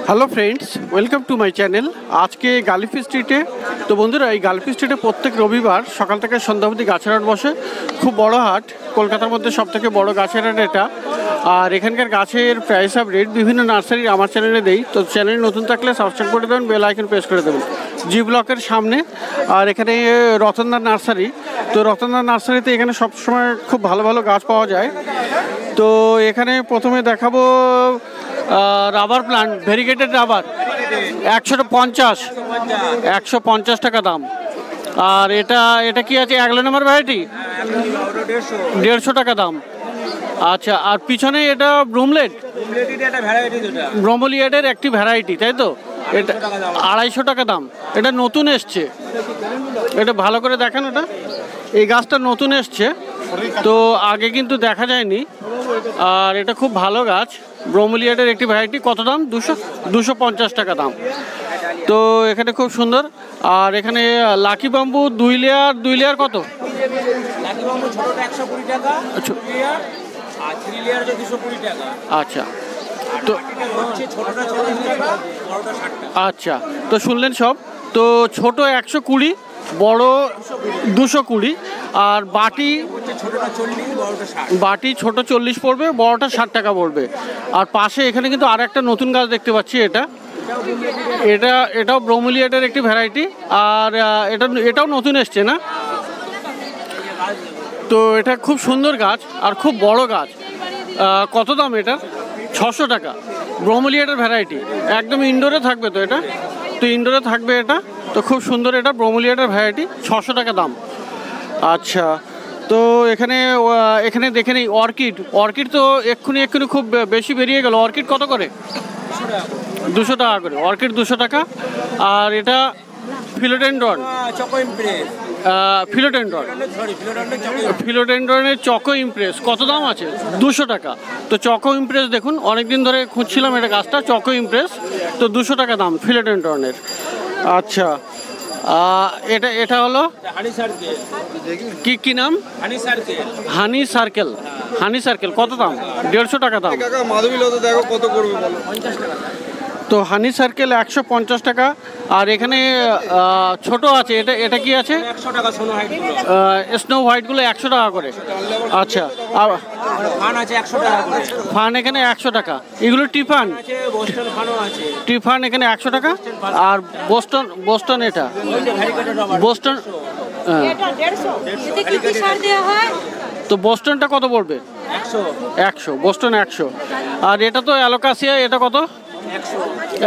Hello friends, welcome to my channel. আজকে গালিফি স্ট্রিটে তো বন্ধুরা, এই গালিফি স্ট্রিটে প্রত্যেক রবিবার সকাল থেকে সন্ধ্যা অবধি গাছের হাট বসে। খুব বড় হাট, কলকাতার মধ্যে সবথেকে বড় গাছের হাট এটা। আর এখানকার গাছের প্রাইস আপডেট বিভিন্ন নার্সারি আমার চ্যানেলে দেই। তো চ্যানেল নতুন থাকলে সাবস্ক্রাইব করে দেবেন, বেল আইকন প্রেস করে দেবেন। জি ব্লকের সামনে। আর এখানে রতনদার নার্সারি। তো রতনদার নার্সারিতে এখানে সবসময় খুব ভালো ভালো গাছ পাওয়া যায়। তো এখানে প্রথমে দেখাবো রাবার প্লান্ট, ভেরিগেটেড রাবার 150 টাকা দাম। আর এটা কি আছে, 11 নম্বর ভ্যারাইটি, 150 টাকা দাম। আচ্ছা, আর পিছনে এটা ব্রোমোলিয়েডের একটি ভ্যারাইটি, তাই তো? এটা 250 টাকা দাম। এটা নতুন এসছে, এটা ভালো করে দেখেন। এটা এই গাছটা নতুন এসছে, তো আগে কিন্তু দেখা যায়নি। আর এটা খুব ভালো গাছ, ব্রোমোলিয়েডের একটি ভ্যারাইটি। কত দাম? 250 টাকা দাম। তো এখানে খুব সুন্দর। আর এখানে লাকি বাম্বু 2 লেয়ার কত? আচ্ছা, তো আচ্ছা, তো শুনলেন সব। তো ছোট 120, বড় 220। আর বাটি ছোট 40 পড়বে, বড়টা 60 টাকা পড়বে। আর পাশে এখানে কিন্তু আর একটা নতুন গাছ দেখতে পাচ্ছি। এটাও ব্রোমোলিয়েডের একটি ভ্যারাইটি। আর এটাও নতুন এসছে না? তো এটা খুব সুন্দর গাছ আর খুব বড় গাছ। কত দাম এটা? 600 টাকা। ব্রোমোলিয়েডের ভ্যারাইটি, একদম ইনডোরে থাকবে। তো এটা তো ইনডোরে থাকবে এটা। তো খুব সুন্দর, এটা ব্রোমোলিয়েডের ভ্যারাইটি, 600 টাকা দাম। আচ্ছা, তো এখানে দেখে নেই অর্কিড তো এক্ষুনি খুব বেশি বেরিয়ে গেল। অর্কিড কত করে? 200 টাকা করে অর্কিড, 200 টাকা। আর এটা ফিলোডেন্ড্রনের চকো ইমপ্রেস কত দাম আছে? 200 টাকা। তো চকো ইমপ্রেস দেখুন, অনেকদিন ধরে খুঁজছিলাম এটা গাছটা, চকো ইমপ্রেস। তো 200 টাকা দাম ফিলোডেন্ড্রনের। আচ্ছা, এটা হলো কি নাম? হানি সার্কেল কত দাম? 150 টাকা দাম। তো হানি সার্কেল 150 টাকা। আর এখানে ছোট আছে, এটা কি আছে? স্নো হোয়াইটগুলো 100 টাকা করে। আচ্ছা, আর ফান এখানে 100 টাকা। এগুলো টিফান এখানে 100 টাকা। আর বোস্টন এটা বোস্টন, তো বোস্টনটা কত পড়বে? 100। বোস্টন 100। আর এটা তো অ্যালোকাসিয়া, এটা কত?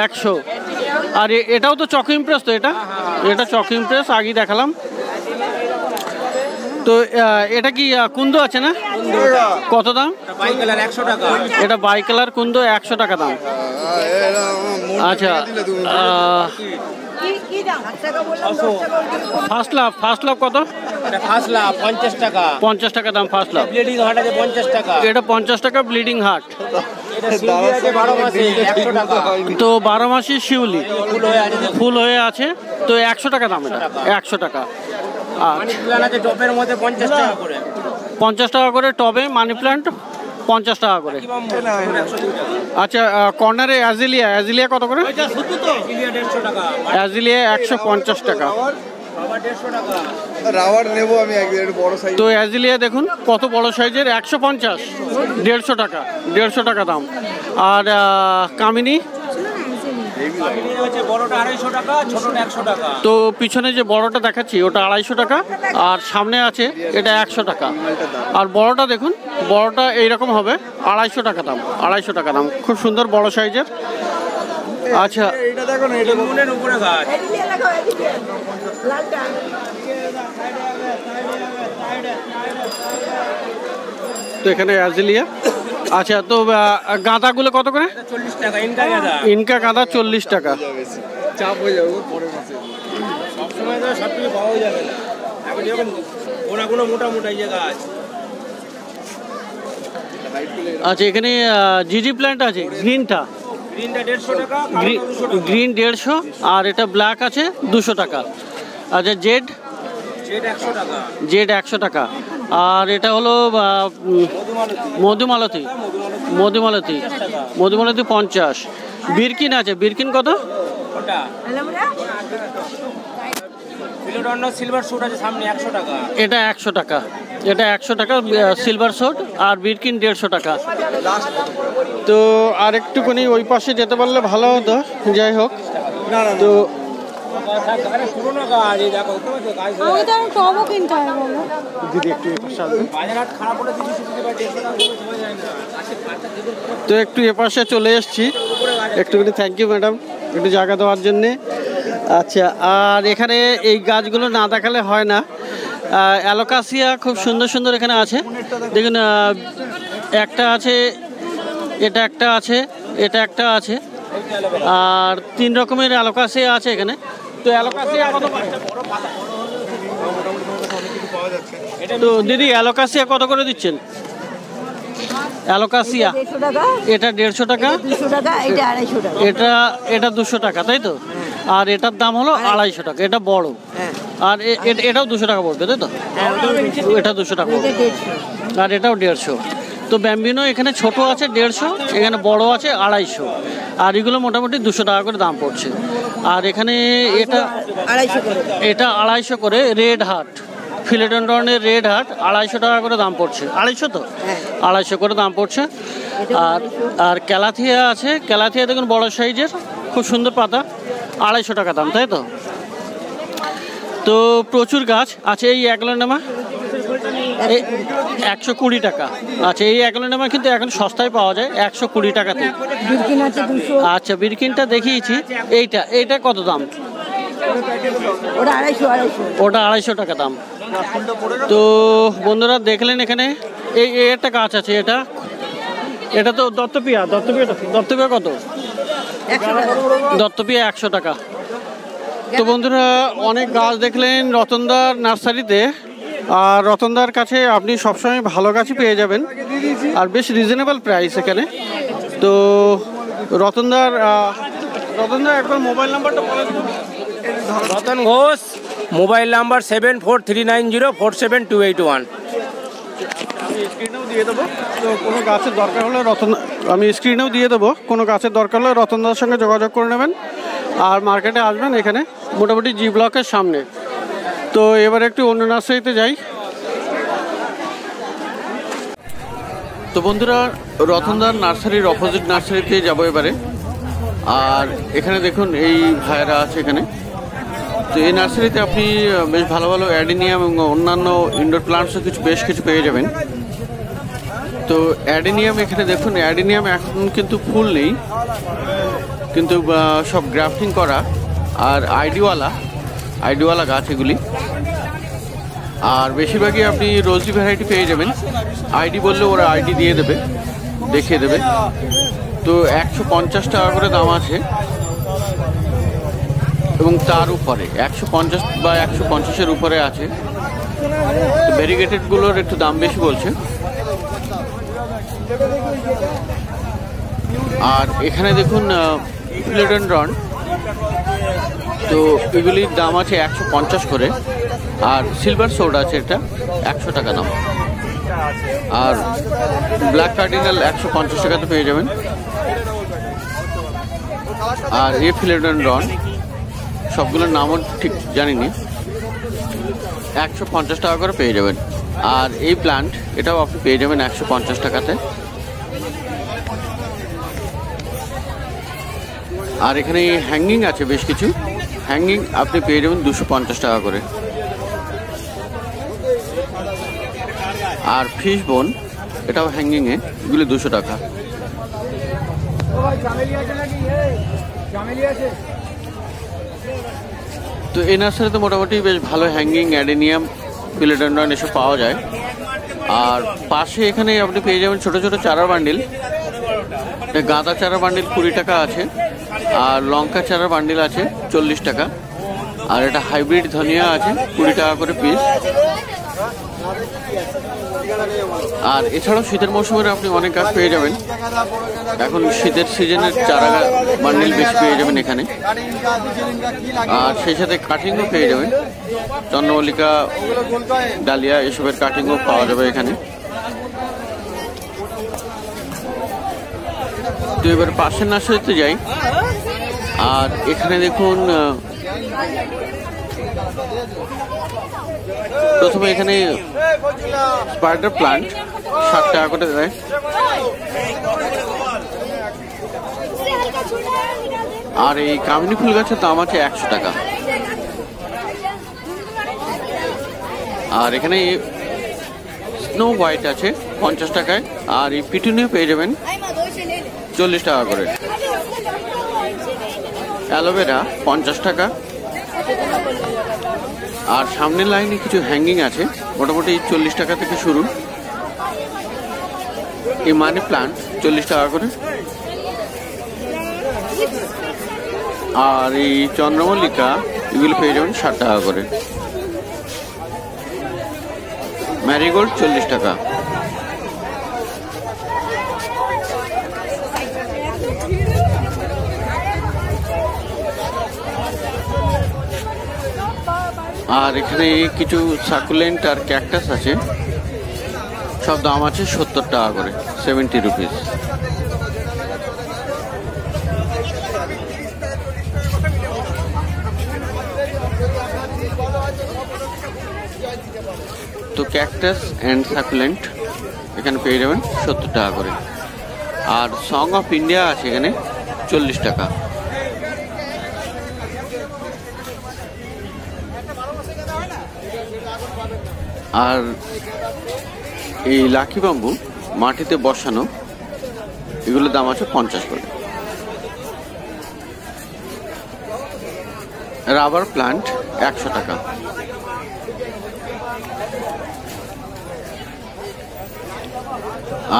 100। আর এটাও তো চকো ইমপ্রেস। তো এটা চকো ইমপ্রেস, আগেই দেখালাম। তো এটা কি কুন্দো আছে না? কত দাম? এটা বাই কালার কুন্দো, 100 টাকা দাম। আচ্ছা, ফার্স্ট লাভ কত? 50 টাকা দাম ফার্স্ট লাভ। এটা 50 টাকা ব্লিডিং হার্ট। তো 12 মাসি শিউলি ফুল হয়ে আছে। তো 100 টাকা দাম। এটা 100 টাকা। টবের মধ্যে 50 টাকা করে টবে মানি প্ল্যান্ট 50 টাকা করে। আচ্ছা, কর্নারে অ্যাজিলিয়া কত করে? অ্যাজিলিয়া 150 টাকা। তো অ্যাজিলিয়া দেখুন কত বড় সাইজের, 150, 150 টাকা দাম। আর কামিনী তো পিছনে যে বড়টা দেখাচ্ছি ওটা 250 টাকা। আর সামনে আছে এটা 100 টাকা। আর বড়টা দেখুন, বড়টা এইরকম হবে, 250 টাকা দাম। 250 টাকা দাম, খুব সুন্দর বড় সাইজের। আচ্ছা, তো এখানে অ্যাজিলিয়া। আচ্ছা, তো গাঁদাগুলো কত করে? 40 টাকা। ইনকা গাঁদা 40 টাকা। আচ্ছা, এখানে জিজি প্ল্যান্ট আছে, গ্রিনটা 150। আর এটা ব্ল্যাক আছে 200 টাকা। আচ্ছা, জেড 100 টাকা। আর এটা হলো মধুমালতি 50। বিরকিন আছে, বিরকিন কত? সিলভার শুট আছে সামনে 100 টাকা। এটা 100 টাকা, এটা 100 টাকা সিলভার শুট, আর বিরকিন 150 টাকা। তো আর একটুখানি ওই পাশে যেতে পারলে ভালো হতো। যাই হোক, তো দিদি একটু তো একটু এপাশে চলে এসছি একটুখানি। থ্যাংক ইউ ম্যাডাম একটু জায়গা দেওয়ার জন্যে। আচ্ছা, আর এখানে এই গাছগুলো না দেখালে হয় না। অ্যালোকাসিয়া খুব সুন্দর সুন্দর এখানে আছে, দেখুন। একটা আছে, এটা একটা আছে, এটা একটা আছে, আর 3 রকমের অ্যালোকাসিয়া আছে এখানে। তো অ্যালোকাসিয়া কত? তো দিদি অ্যালোকাসিয়া কত করে দিচ্ছেন? অ্যালোকাসিয়া এটা 150 টাকা, এটা 200 টাকা, তাই তো? আর এটার দাম হলো 250 টাকা, এটা বড়। আর এটাও 200 টাকা পড়বে, তাই তো? এটা 200 টাকা পড়বে, আর এটাও 150। তো ব্যাম্বিনো এখানে ছোট আছে 150, এখানে বড় আছে 250, আর এগুলো মোটামুটি 200 টাকা করে দাম পড়ছে। আর এখানে এটা 250 করে। রেড হার্ট, ফিলোডেন্ড্রনের রেড হার্ট 250 টাকা করে দাম পড়ছে। 250 তো 250 করে দাম পড়ছে। আর ক্যালাথিয়া আছে, ক্যালাথিয়া দেখুন বড় সাইজের, খুব সুন্দর পাতা, 250 টাকা দাম, তাই তো? তো প্রচুর গাছ আছে। এই অ্যাগ্লোনেমা 120 টাকা। আচ্ছা, এই অ্যাগ্লোনেমা কিন্তু এখন সস্তায় পাওয়া যায় 120 টাকাতে। আচ্ছা, বিরকিনটা দেখিয়েছি। এইটা কত দাম? ওটা 250 টাকা দাম। তো বন্ধুরা দেখলেন এখানে এই একটা গাছ আছে, এটা তো দত্তপিয়া কত? দত্তপিয়া 100 টাকা। তো বন্ধুরা অনেক গাছ দেখলেন রতনদার নার্সারিতে। আর রতনদার কাছে আপনি সবসময় ভালো গাছই পেয়ে যাবেন, আর বেশ রিজনেবল প্রাইস এখানে। তো রতনদার একবার মোবাইল নাম্বারটা বলে দিন। Ratan Ghosh, mobile number 7439047281। আমি স্ক্রিনেও দিয়ে দেবো। তো কোনো গাছের দরকার হলে কোনো গাছের দরকার হলে রতনদার সঙ্গে যোগাযোগ করে নেবেন। আর মার্কেটে আসবেন এখানে মোটামুটি জি ব্লকের সামনে। তো এবার একটু অন্য নার্সারিতে যাই। তো বন্ধুরা রতনদার নার্সারির অপোজিট নার্সারিতে যাবো এবারে। আর এখানে দেখুন এই ভাইয়েরা আছে এখানে। তো এই নার্সারিতে আপনি বেশ ভালো ভালো অ্যাডেনিয়াম এবং অন্যান্য ইনডোর প্লান্টসও বেশ কিছু পেয়ে যাবেন। তো অ্যাডেনিয়াম এখানে দেখুন, অ্যাডেনিয়াম এখন কিন্তু ফুল নেই, কিন্তু সব গ্রাফটিং করা। আর আইডিওয়ালা গাছ এগুলি। আর বেশিরভাগই আপনি রোজি ভ্যারাইটি পেয়ে যাবেন। আইডি বললে ওরা আইডি দেখিয়ে দেবে। তো 150 টাকা করে দাম আছে, এবং তার উপরে 150 বা 150-এর উপরে আছে। তো ভ্যারিগেটেডগুলোর একটু দাম বেশি বলছে। আর এখানে দেখুন ফিলোডেন্ড্রন, তো এগুলির দাম আছে 150 করে। আর সিলভার সোড আছে, এটা 100 টাকা দাম। আর ব্ল্যাক কার্ডিনাল 150 টাকাতে পেয়ে যাবেন। আর এই ফিলোডেন্ড্রন সবগুলোর নামও ঠিক জানিনি, 150 টাকা করে পেয়ে যাবেন। আর এই প্লান্ট এটাও আপনি পেয়ে যাবেন 150 টাকাতে। আর এখানে হ্যাঙ্গিং আছে বেশ কিছু, হ্যাঙ্গিং আপনি পেয়ে যাবেন 250 টাকা করে। আর ফিশ বোন এটাও হ্যাঙ্গিংয়ে, এগুলি 200 টাকা। তো এই নার্সারিতে মোটামুটি বেশ ভালো হ্যাঙ্গিং, অ্যাডেনিয়াম, ফিলোডেন্ড্রন এসব পাওয়া যায়। আর পাশে এখানে আপনি পেয়ে যাবেন ছোট ছোট চারা বান্ডিল। গাঁদা চারা বান্ডিল 20 টাকা আছে, আর লঙ্কা চারা বান্ডিল আছে 40 টাকা। আর এটা হাইব্রিড ধনিয়া আছে 20 টাকা করে পিস। আর এছাড়াও শীতের মৌসুমে আপনি অনেক গাছ পেয়ে যাবেন। এখন শীতের সিজনের চারা বান্ডিল বেশি পেয়ে যাবেন এখানে। আর সেই সাথে কাটিংও পেয়ে যাবেন, চন্দ্রমল্লিকা, ডালিয়া এসবের কাটিংও পাওয়া যাবে এখানে। তো এবার পাশের নার্সারিতে যাই। আর এখানে দেখুন প্রথমে এখানে স্পাইডার প্লান্ট 60 টাকা করে দেয়। আর এই কামিনী ফুল গাছের দাম আছে 100 টাকা। আর এখানে স্নো হোয়াইট আছে 50 টাকায়। আর এই পিটুনিয়া পেয়ে যাবেন 40 টাকা করে। অ্যালোভেরা 50 টাকা। আর সামনের লাইনে কিছু হ্যাঙ্গিং আছে, মোটামুটি 40 টাকা থেকে শুরু। এই মানি প্লান্ট 40 টাকা করে। আর এই চন্দ্রমল্লিকা এগুলো পেয়ে যাবেন 60 টাকা করে। ম্যারিগোল্ড 40 টাকা। আর এখানে কিছু সাকুলেন্ট আর ক্যাকটাস আছে, সব দাম আছে 70 টাকা করে, 70 রুপিস। তো ক্যাকটাস অ্যান্ড সাকুলেন্ট এখানে পেয়ে যাবেন 70 টাকা করে। আর সং অফ ইন্ডিয়া আছে এখানে 40 টাকা। আর এই লাকি বাম্বু মাটিতে বসানো, এগুলোর দাম আছে 50 করে। রাবার প্লান্ট 100 টাকা।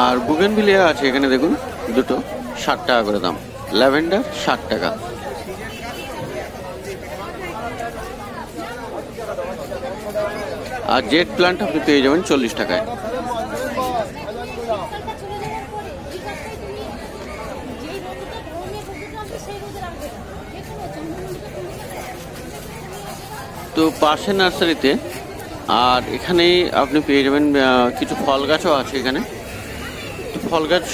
আর বুগেনভিলিয়া আছে এখানে দেখুন দুটো 60 টাকা করে দাম। ল্যাভেন্ডার 60 টাকা। আর জেড প্লান্ট আপনি পেয়ে যাবেন 40 টাকায়। তো পাশের নার্সারিতে আর এখানে আপনি পেয়ে যাবেন কিছু ফল গাছও আছে এখানে। তো ফল গাছ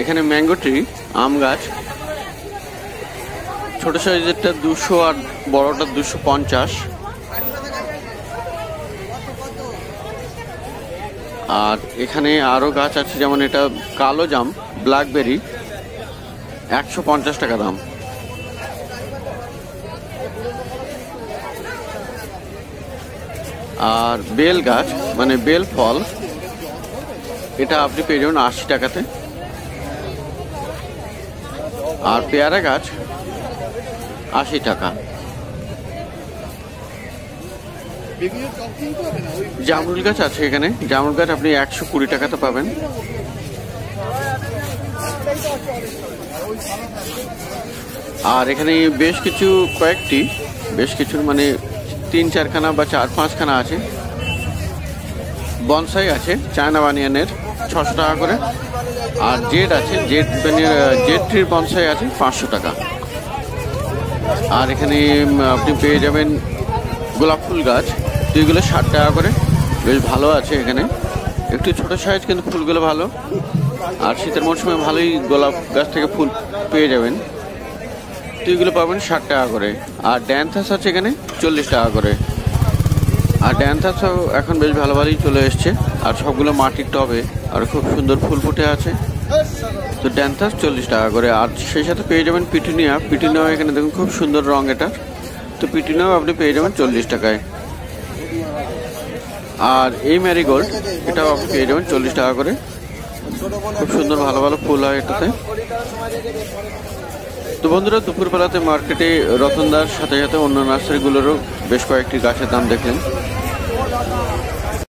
এখানে ম্যাঙ্গো ট্রি, আম গাছ, ছোট সাইজেরটা 200 আর বড়টা 250। আর এখানে আরো গাছ আছে, যেমন এটা কালো জাম, ব্ল্যাকবেরি, 150 টাকা দাম। আর বেল গাছ মানে বেল ফল, এটা আপনি পেয়ে যাবেন 80 টাকাতে। আর পেয়ারা গাছ 80 টাকা। জামরুল গাছ আছে এখানে, জামরুল গাছ আপনি 120 টাকাতে পাবেন। আর এখানে বেশ কিছু মানে 3-4 খানা বা 4-5 খানা আছে। বনসাই আছে চায়না বানিয়ানের 600 টাকা করে। আর জেড আছে, জেড ট্রির বনসাই আছে 500 টাকা। আর এখানে আপনি পেয়ে যাবেন গোলাপ ফুল গাছ, তো এগুলো 60 টাকা করে, বেশ ভালো আছে এখানে। একটু ছোট সাইজ কিন্তু ফুলগুলো ভালো। আর শীতের মরশুমে ভালোই গোলাপ গাছ থেকে ফুল পেয়ে যাবেন। তো এগুলো পাবেন 60 টাকা করে। আর ড্যান্থাস আছে এখানে 40 টাকা করে। আর ড্যান্থাসও এখন বেশ ভালোই চলে এসছে। আর সবগুলো মাটির টবে, আর খুব সুন্দর ফুল ফুটে আছে। তো ড্যান্থাস 40 টাকা করে। আর সেই সাথে পেয়ে যাবেন পিটুনিয়া এখানে দেখুন খুব সুন্দর রং এটা। তো পিটুনিয়াও আপনি পেয়ে যাবেন 40 টাকায়। আর এই ম্যারিগোল্ড এটাও আপনি পেয়ে যাবেন 40 টাকা করে। খুব সুন্দর ভালো ফুল হয় এটাতে। তো বন্ধুরা, দুপুরবেলাতে মার্কেটে রতনদার সাথে সাথে অন্য নার্সারিগুলোরও বেশ কয়েকটি গাছের দাম দেখলেন।